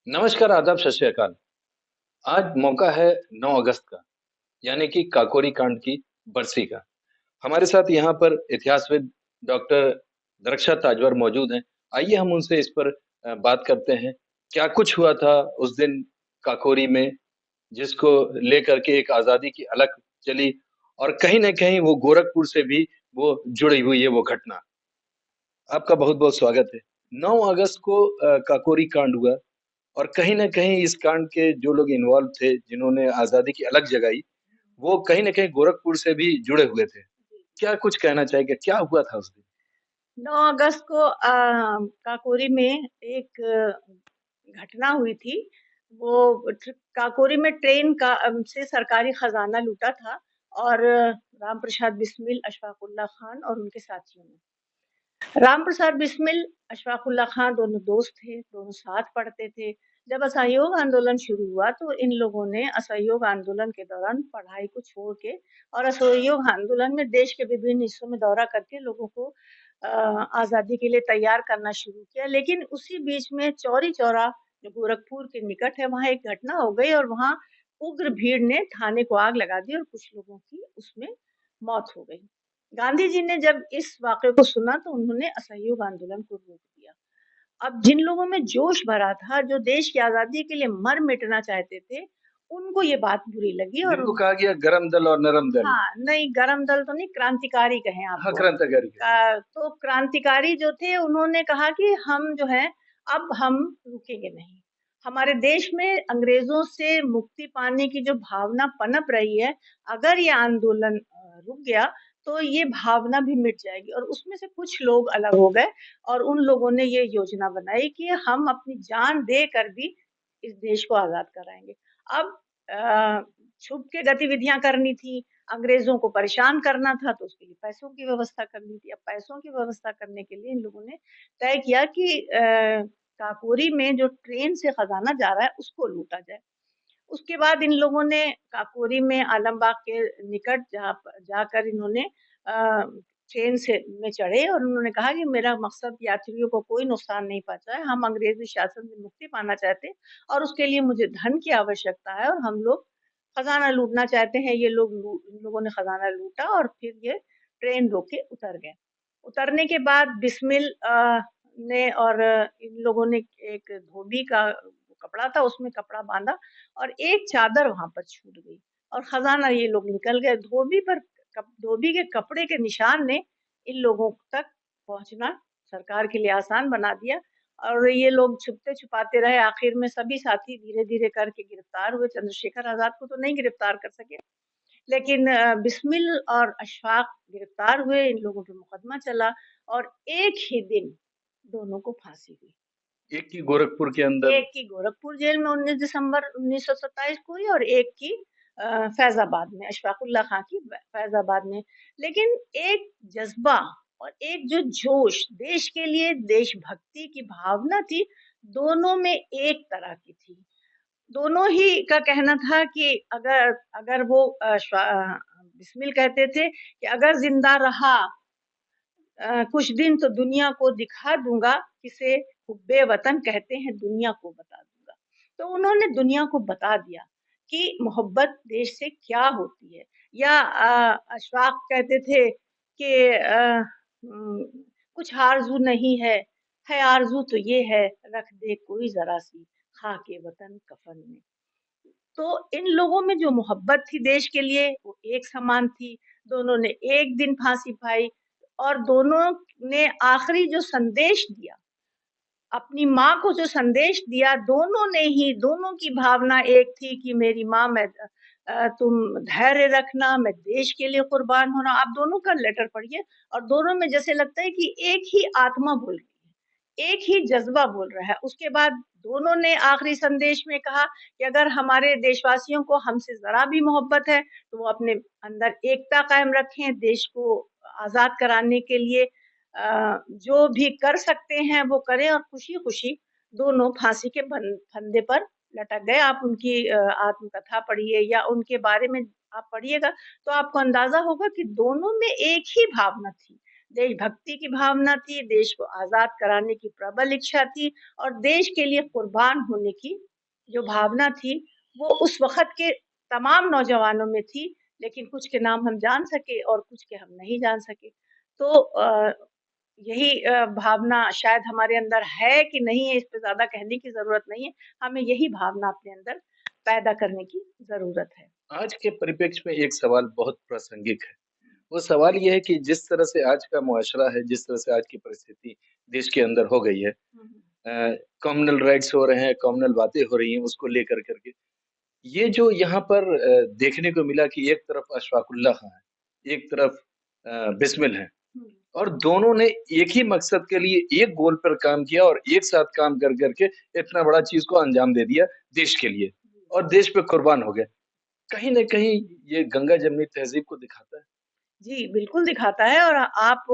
नमस्कार, आदाब, सत श्री अकाल। आज मौका है 9 अगस्त का, यानी कि काकोरी कांड की बरसी का। हमारे साथ यहाँ पर इतिहासविद डॉक्टर दरक्षा ताजवर मौजूद हैं। आइए हम उनसे इस पर बात करते हैं। क्या कुछ हुआ था उस दिन काकोरी में, जिसको लेकर के एक आज़ादी की अलख चली और कहीं न कहीं वो गोरखपुर से भी वो जुड़ी हुई है वो घटना। आपका बहुत-बहुत स्वागत है। 9 अगस्त को काकोरी कांड हुआ और कहीं न कहीं इस कांड के जो लोग इन्वॉल्व थे, जिन्होंने आज़ादी की अलख जगाई, वो कहीं न कहीं गोरखपुर से भी जुड़े हुए थे। क्या कुछ कहना चाहेंगे? क्या हुआ था उस दिन? 9 अगस्त को काकोरी में एक घटना हुई थी। वो काकोरी में ट्रेन का से सरकारी खजाना लूटा था और राम प्रसाद बिस्मिल, अशफाक उल्लाह खान और उनके साथियों ने। राम प्रसाद बिस्मिल, अशफाक उल्लाह खान दोनों दोस्त थे, दोनों साथ पढ़ते थे। जब असहयोग आंदोलन शुरू हुआ तो इन लोगों ने असहयोग आंदोलन के दौरान पढ़ाई को छोड़ के और असहयोग आंदोलन में देश के विभिन्न हिस्सों में दौरा करके लोगों को आज़ादी के लिए तैयार करना शुरू किया। लेकिन उसी बीच में चौरी चौरा जो गोरखपुर के निकट है, वहाँ एक घटना हो गई और वहाँ उग्र भीड़ ने थाने को आग लगा दी और कुछ लोगों की उसमें मौत हो गई। गांधी जी ने जब इस वाक़ये को सुना तो उन्होंने असहयोग आंदोलन को रोक दिया। अब जिन लोगों में जोश भरा था, जो देश की आज़ादी के लिए मर मिटना चाहते थे, उनको ये बात बुरी लगी और जिनको कहा गया गरम दल और नरम दल। हाँ, नहीं गरम दल तो नहीं, क्रांतिकारी कहें आप हाँ, वो। क्रांतिकारी के। तो क्रांतिकारी जो थे उन्होंने कहा कि हम जो है अब हम रुकेंगे नहीं। हमारे देश में अंग्रेज़ों से मुक्ति पाने की जो भावना पनप रही है, अगर ये आंदोलन रुक गया तो ये भावना भी मिट जाएगी और उसमें से कुछ लोग अलग हो गए और उन लोगों ने ये योजना बनाई कि हम अपनी जान देकर भी इस देश को आज़ाद कराएँगे। अब छुप के गतिविधियाँ करनी थी, अंग्रेज़ों को परेशान करना था तो उसके लिए पैसों की व्यवस्था करनी थी। अब पैसों की व्यवस्था करने के लिए इन लोगों ने तय किया कि काकोरी में जो ट्रेन से खजाना जा रहा है उसको लूटा जाए। उसके बाद इन लोगों ने काकोरी में आलमबाग के निकट जाकर इन्होंने ट्रेन से में चढ़े और उन्होंने कहा कि मेरा मकसद यात्रियों को कोई नुकसान नहीं पहुँचा है। हम अंग्रेज़ी शासन से मुक्ति पाना चाहते हैं और उसके लिए मुझे धन की आवश्यकता है और हम लोग खजाना लूटना चाहते हैं। ये लोग इन लोगों ने खजाना लूटा और फिर ये ट्रेन रोक के उतर गए। उतरने के बाद बिस्मिल ने और इन लोगों ने एक धोबी का कपड़ा था उसमें कपड़ा बाँधा और एक चादर वहाँ पर छूट गई और खजाना ये लोग निकल गए। धोबी के कपड़े के निशान ने इन लोगों तक पहुँचना सरकार के लिए आसान बना दिया और ये लोग छुपते-छुपाते रहे। आखिर में सभी साथी धीरे-धीरे करके गिरफ्तार हुए। चंद्रशेखर आज़ाद को तो नहीं गिरफ्तार कर सके, लेकिन बिस्मिल और अशफाक गिरफ्तार हुए। इन लोगों पे मुकदमा चला और एक ही दिन दोनों को फांसी हुई। एक की गोरखपुर के अंदर। एक की गोरखपुर जेल में 19 दिसंबर 1927 को हुई और एक की फैज़ाबाद में, अशफाकुल्लाह खां की फैज़ाबाद में। लेकिन एक जज़्बा और एक जो जोश देश के लिए देशभक्ति की भावना थी, दोनों में एक तरह की थी। दोनों ही का कहना था कि अगर अगर वो बिस्मिल कहते थे कि अगर ज़िंदा रहा कुछ दिन तो दुनिया को दिखा दूँगा, किसे हुब्बे वतन कहते हैं, दुनिया को बता दूँगा। तो उन्होंने दुनिया को बता दिया कि मोहब्बत देश से क्या होती है या अशफाक कहते थे कि उम, कुछ आरज़ू नहीं है आरज़ू तो ये है, रख दे कोई ज़रा-सी ख़ाके वतन कफ़न में। तो इन लोगों में जो मोहब्बत थी देश के लिए वो एक समान थी। दोनों ने एक दिन फांसी पाई और दोनों ने आखिरी जो संदेश दिया, अपनी माँ को जो संदेश दिया, दोनों ने ही दोनों की भावना एक थी कि मेरी माँ तुम धैर्य रखना, मैं देश के लिए कुर्बान होना। आप दोनों का लेटर पढ़िए और दोनों में जैसे लगता है कि एक ही आत्मा बोल रही है, एक ही जज़्बा बोल रहा है। उसके बाद दोनों ने आखिरी संदेश में कहा कि अगर हमारे देशवासियों को हमसे ज़रा भी मोहब्बत है, तो वो अपने अंदर एकता कायम रखें, देश को आज़ाद कराने के लिए जो भी कर सकते हैं वो करें और खुशी-खुशी दोनों फांसी के फंदे पर लटक गए। आप उनकी आत्मकथा पढ़िए या उनके बारे में आप पढ़िएगा तो आपको अंदाज़ा होगा कि दोनों में एक ही भावना थी। देशभक्ति की भावना थी, देश को आज़ाद कराने की प्रबल इच्छा थी और देश के लिए कुर्बान होने की जो भावना थी, वो उस वक़्त के तमाम नौजवानों में थी, लेकिन कुछ के नाम हम जान सके और कुछ के हम नहीं जान सके। तो यही भावना शायद हमारे अंदर है कि नहीं है, इस पे ज़्यादा कहने की ज़रूरत नहीं है। हमें यही भावना अपने अंदर पैदा करने की ज़रूरत है। आज के परिप्रेक्ष्य में एक सवाल बहुत प्रासंगिक है। वो सवाल ये है कि जिस तरह से आज का मुआशरा है, जिस तरह से आज की परिस्थिति देश के अंदर हो गई है, हुँ, हुँ। कम्युनल राइट्स हो रहे हैं, कम्युनल बातें हो रही हैं उसको लेकर कर के। ये जो यहाँ पर देखने को मिला कि एक तरफ अशफाक उल्लाह खां हैं, एक तरफ बिस्मिल हैं हुँ, और दोनों ने एक ही मकसद के लिए एक गोल पर काम किया और एक साथ काम कर के इतना बड़ा चीज़ को अंजाम दे दिया देश के लिए जी। और देश पे कुर्बान हो गए। कहीं न कहीं ये गंगा-जमनी तहज़ीब को दिखाता है। जी, बिल्कुल दिखाता है और आप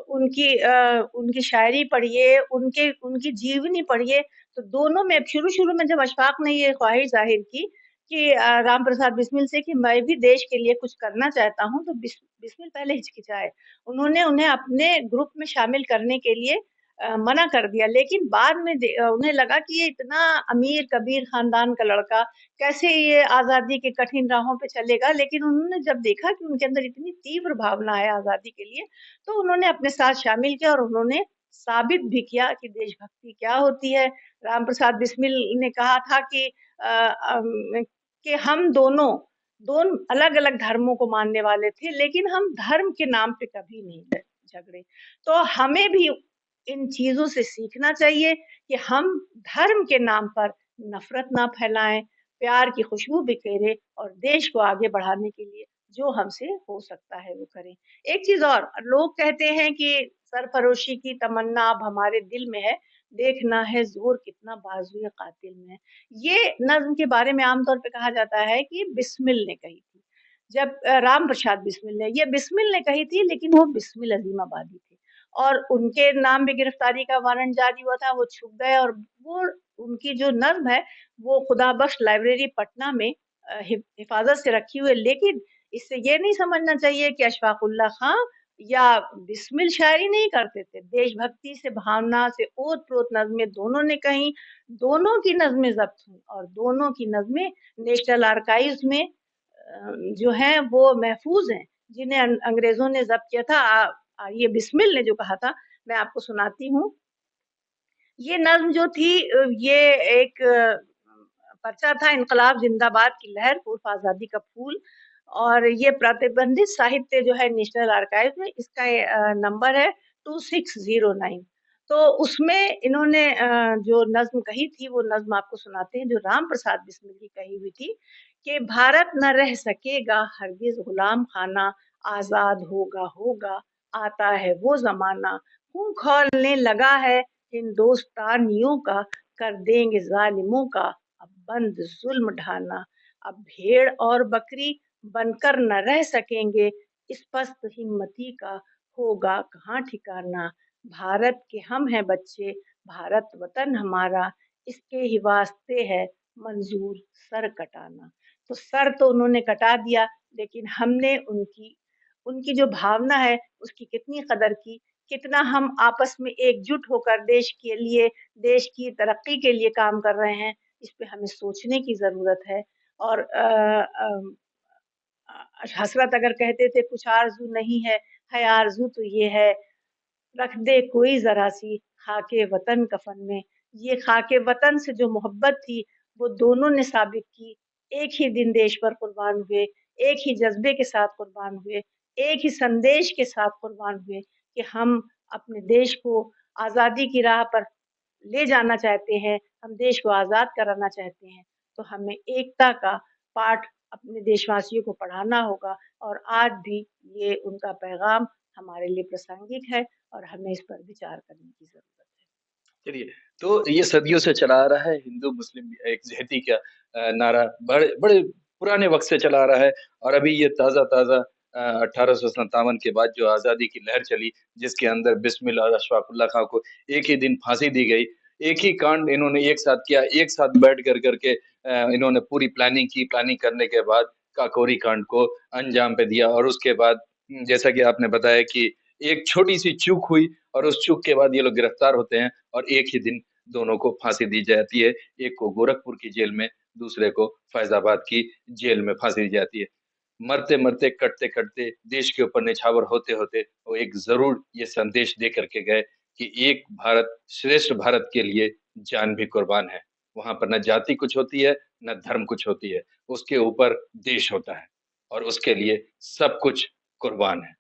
उनकी शायरी पढ़िए, उनके उनकी जीवनी पढ़िए, तो दोनों में शुरू-शुरू में जब अशफाक ने ये ख्वाहिश ज़ाहिर की कि राम प्रसाद बिस्मिल से कि मैं भी देश के लिए कुछ करना चाहता हूँ, तो बिस्मिल पहले हिचकिचाए। उन्होंने उन्हें अपने ग्रुप में शामिल करने के लिए मना कर दिया, लेकिन बाद में उन्हें लगा कि ये इतना अमीर-कबीर ख़ानदान का लड़का कैसे ये आज़ादी के कठिन राहों पे चलेगा? लेकिन उन्होंने जब देखा कि उनके अंदर इतनी तीव्र भावना है आज़ादी के लिए, तो उन्होंने अपने साथ शामिल किया और उन्होंने साबित भी किया कि देशभक्ति क्या होती है। राम प्रसाद बिस्मिल ने कहा था कि कि हम दोनों अलग-अलग धर्मों को मानने वाले थे, लेकिन हम धर्म के नाम पे कभी नहीं झगड़े। तो हमें भी इन चीज़ों से सीखना चाहिए कि हम धर्म के नाम पर नफ़रत ना फैलाएँ, प्यार की खुशबू बिखेरें और देश को आगे बढ़ाने के लिए जो हमसे हो सकता है वो करें। एक चीज़ और, लोग कहते हैं कि सरफ़रोशी की तमन्ना अब हमारे दिल में है, देखना है ज़ोर कितना बाज़ुए कातिल में है। ये नज़्म के बारे में आम तौर पे कहा जाता है कि बिस्मिल ने कही थी। जब राम प्रसाद बिस्मिल ने, ये बिस्मिल ने कही थी लेकिन वो बिस्मिल अज़ीमाबादी थे और उनके नाम पे गिरफ्तारी का वारंट जारी हुआ था, वो छुप गए और वो उनकी जो नज़्म है वो खुदाबख्श लाइब्रेरी पटना में हिफ़ाज़त से रखी हुई है। लेकिन इससे ये नहीं समझना चाहिए कि अशफ़ाक़ उल्लाह खां या बिस्मिल शायरी नहीं करते थे। देशभक्ति से, भावना से ओत-प्रोत नज़्में दोनों ने कहीं, दोनों की नज़्में ज़ब्त हुईं और दोनों की नज़्में नेशनल आर्काइव्स में जो हैं वो महफ़ूज़ हैं, जिन्हें अंग्रेज़ों ने ज़ब्त किया था। ये बिस्मिल ने जो कहा था, मैं आपको सुनाती हूँ। ये नज़्म जो थी ये एक पर्चा था इन्कलाब ज़िंदाबाद की लहर उर्फ़ आज़ादी का फूल और ये प्रतिबंधित साहित्य जो है नेशनल आर्काइव में इसका नंबर है 2609। तो उसमें इन्होंने जो नज़्म कही थी वो नज़्म आपको सुनाते हैं जो राम प्रसाद बिस्मिल की कही हुई थी कि भारत न रह सकेगा हरगिज़ गुलाम खाना, आज़ाद होगा, होगा, आता है वो ज़माना, खून खौलने लगा है हिंदुस्तानियों का, कर देंगे ज़ालिमों का अब बंद ज़ुल्म ढाना। अब भेड़ और बकरी बनकर न रह सकेंगे, इस पस्त हिम्मती का होगा कहाँ ठिकाना। भारत के हम हैं बच्चे, भारत वतन हमारा, इसके ही वास्ते है मंज़ूर सर कटाना। तो सर तो उन्होंने कटा दिया, लेकिन हमने उनकी उनकी जो भावना है, उसकी कितनी कदर की, कितना हम आपस में एकजुट होकर देश के लिए, देश की तरक्की के लिए काम कर रहे हैं, इस पे हमें सोचने की ज़रूरत है। और हसरत अगर कहते थे कुछ आरज़ू नहीं है आरज़ू तो ये है, रख दे कोई ज़रा-सी ख़ाके वतन कफ़न में। ये ख़ाके वतन से जो मोहब्बत थी, वो दोनों ने साबित की। एक ही दिन देश पर कुर्बान हुए, एक ही जज़्बे के साथ कुर्बान हुए, एक ही संदेश के साथ कुर्बान हुए कि हम अपने देश को आज़ादी की राह पर ले जाना चाहते हैं, हम देश को आज़ाद कराना चाहते हैं, तो हमें एकता का पाठ अपने देशवासियों को पढ़ाना होगा और आज भी ये उनका पैगाम हमारे लिए प्रासंगिक है और हमें इस पर विचार करने की ज़रूरत है। चलिए, तो ये सदियों से चला आ रहा है हिंदू-मुस्लिम एकज़हती का नारा बड़े बड़े पुराने वक़्त से चला आ रहा है और अभी ये ताज़ा-ताज़ा 1857 के बाद जो आज़ादी की लहर चली, जिसके अंदर बिस्मिल और अशफ़ाक़ उल्लाह खां को एक ही दिन फांसी दी गई। एक ही कांड इन्होंने एक साथ किया, एक साथ बैठ कर के इन्होंने पूरी प्लानिंग की, प्लानिंग करने के बाद काकोरी कांड को अंजाम पे दिया और उसके बाद जैसा कि आपने बताया कि एक छोटी-सी चूक हुई और उस चूक के बाद ये लोग गिरफ्तार होते हैं और एक ही दिन दोनों को फांसी दी जाती है। एक को गोरखपुर की जेल में, दूसरे को फैज़ाबाद की जेल में फांसी दी जाती है। मरते-मरते, कटते-कटते, देश के ऊपर निछावर होते-होते वो एक ज़रूर ये संदेश दे कर के गए कि एक भारत, श्रेष्ठ भारत के लिए जान भी कुर्बान है। वहाँ पर ना जाति कुछ होती है, ना धर्म कुछ होती है। उसके ऊपर देश होता है और उसके लिए सब कुछ कुर्बान है।